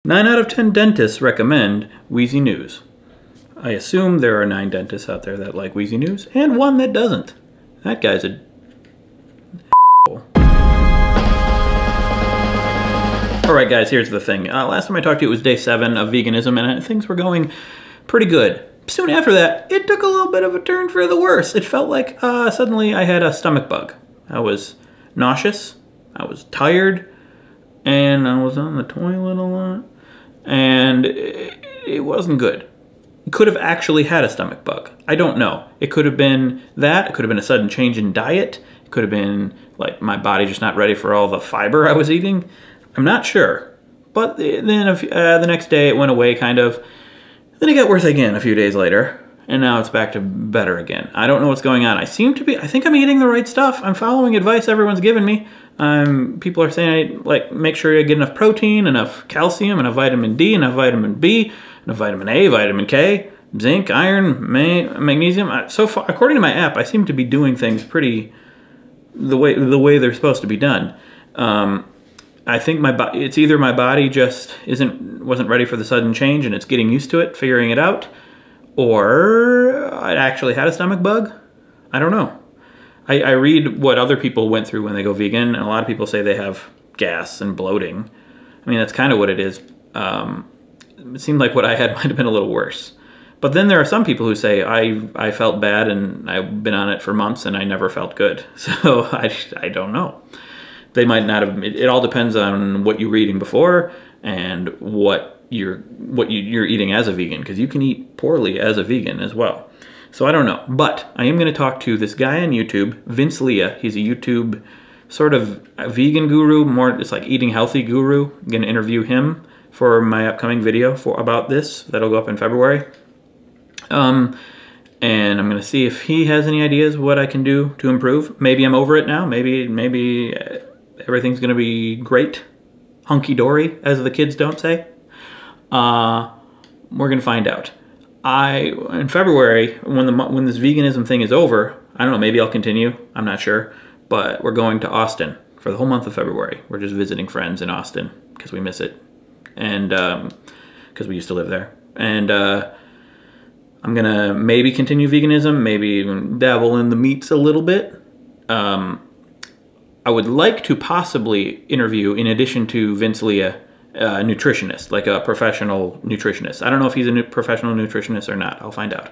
9 out of 10 dentists recommend WheezyNews. I assume there are 9 dentists out there that like WheezyNews, and 1 that doesn't. That guy's a Alright guys, here's the thing. Last time I talked to you, it was day 7 of veganism, and things were going pretty good. Soon after that, it took a little bit of a turn for the worse. It felt like suddenly I had a stomach bug. I was nauseous, I was tired, and I was on the toilet a lot, and it wasn't good. Could have actually had a stomach bug. I don't know. It could have been that. It could have been a sudden change in diet. It could have been like my body just not ready for all the fiber I was eating. I'm not sure. But then the next day it went away kind of. Then it got worse again a few days later. And now it's back to better again. I don't know what's going on. I think I'm eating the right stuff. I'm following advice everyone's given me. People are saying, like, make sure you get enough protein, enough calcium, enough vitamin D, enough vitamin B, enough vitamin A, vitamin K, zinc, iron, magnesium. So far, according to my app, I seem to be doing things pretty the way they're supposed to be done. I think it's either my body just wasn't ready for the sudden change and it's getting used to it, figuring it out, or I actually had a stomach bug. I don't know. I read what other people went through when they go vegan, and a lot of people say they have gas and bloating. I mean, that's kind of what it is. It seemed like what I had might have been a little worse. But then there are some people who say, I felt bad and I've been on it for months and I never felt good. So I don't know. They might not have. It all depends on what you were eating before and what you're eating as a vegan, because you can eat poorly as a vegan as well. So I don't know, but I am going to talk to this guy on YouTube, Vince Leah. He's a YouTube sort of a vegan guru, more it's like eating healthy guru. I'm going to interview him for my upcoming video about this that'll go up in February. And I'm going to see if he has any ideas what I can do to improve. Maybe I'm over it now. Maybe everything's going to be great, hunky-dory, as the kids don't say. We're going to find out. In February, when this veganism thing is over, I don't know, maybe I'll continue, I'm not sure, but we're going to Austin for the whole month of February. We're just visiting friends in Austin because we miss it, and because we used to live there. And I'm gonna maybe continue veganism, maybe even dabble in the meats a little bit. I would like to possibly interview, in addition to Vince Leah, a nutritionist, like a professional nutritionist. I don't know if he's a professional nutritionist or not. I'll find out.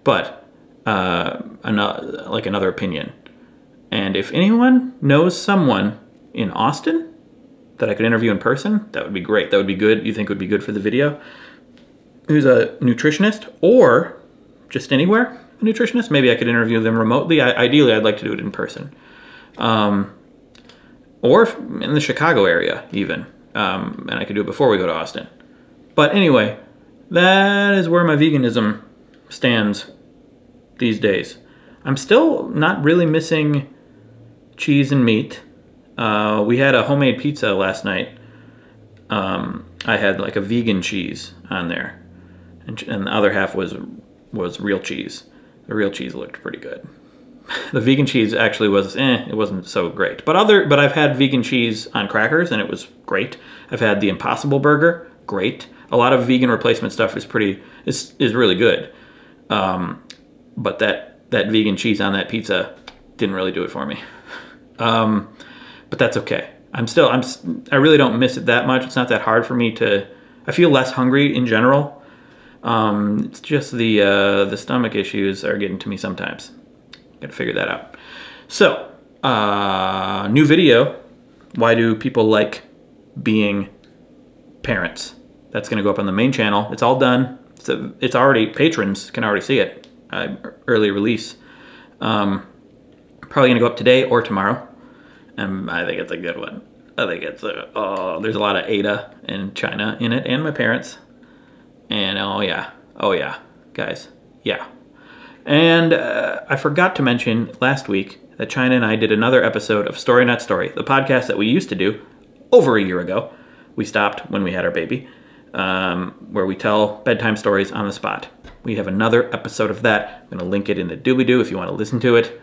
But another opinion. And if anyone knows someone in Austin that I could interview in person, that would be great. That would be good. You think would be good for the video? Who's a nutritionist, or just anywhere a nutritionist? Maybe I could interview them remotely. Ideally, I'd like to do it in person. Or in the Chicago area, even. And I could do it before we go to Austin. But anyway, that is where my veganism stands these days. I'm still not really missing cheese and meat. We had a homemade pizza last night. I had like a vegan cheese on there, and the other half was real cheese. The real cheese looked pretty good. The vegan cheese actually was, it wasn't so great. But I've had vegan cheese on crackers and it was great. I've had the Impossible Burger, great. A lot of vegan replacement stuff is really good. But that vegan cheese on that pizza didn't really do it for me. But that's okay. I really don't miss it that much. It's not that hard for me I feel less hungry in general. It's just the stomach issues are getting to me sometimes. Gotta figure that out. So, new video. Why do people like being parents? That's gonna go up on the main channel. It's all done. It's already, patrons can already see it. Early release. Probably gonna go up today or tomorrow. And I think it's a good one. I think it's there's a lot of Ada and Chyna in it, and my parents. And oh yeah, guys, yeah. And I forgot to mention last week that Chyna and I did another episode of Story Not Story, the podcast that we used to do over a year ago. We stopped when we had our baby, where we tell bedtime stories on the spot. We have another episode of that. I'm going to link it in the doobly-doo if you want to listen to it.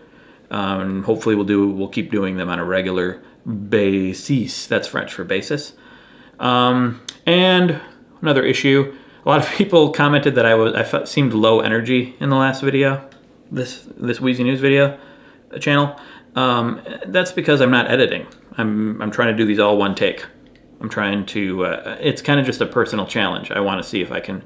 And hopefully we'll keep doing them on a regular basis. That's French for basis. And another issue. A lot of people commented that I seemed low energy in the last video, this WheezyNews video channel. That's because I'm not editing. I'm trying to do these all one take. I'm trying to, it's kind of just a personal challenge. I want to see if I can,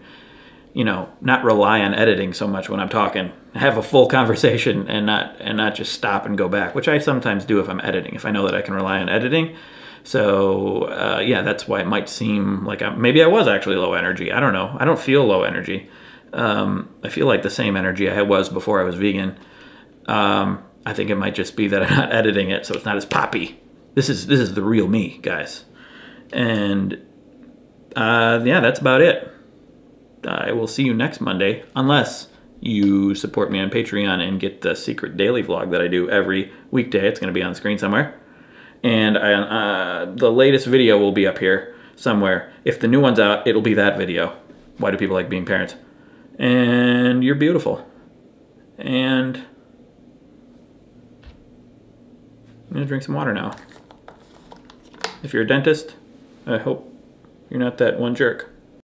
you know, not rely on editing so much when I'm talking. Have a full conversation and not just stop and go back, which I sometimes do if I'm editing, if I know that I can rely on editing. So yeah, that's why it might seem like maybe I was actually low energy. I don't know. I don't feel low energy. I feel like the same energy I was before I was vegan. I think it might just be that I'm not editing it, so it's not as poppy. This is the real me, guys. And yeah, that's about it. I will see you next Monday, unless you support me on Patreon and get the secret daily vlog that I do every weekday. It's going to be on the screen somewhere. And the latest video will be up here somewhere. If the new one's out, it'll be that video. Why do people like being parents? And you're beautiful. And I'm going to drink some water now. If you're a dentist, I hope you're not that one jerk.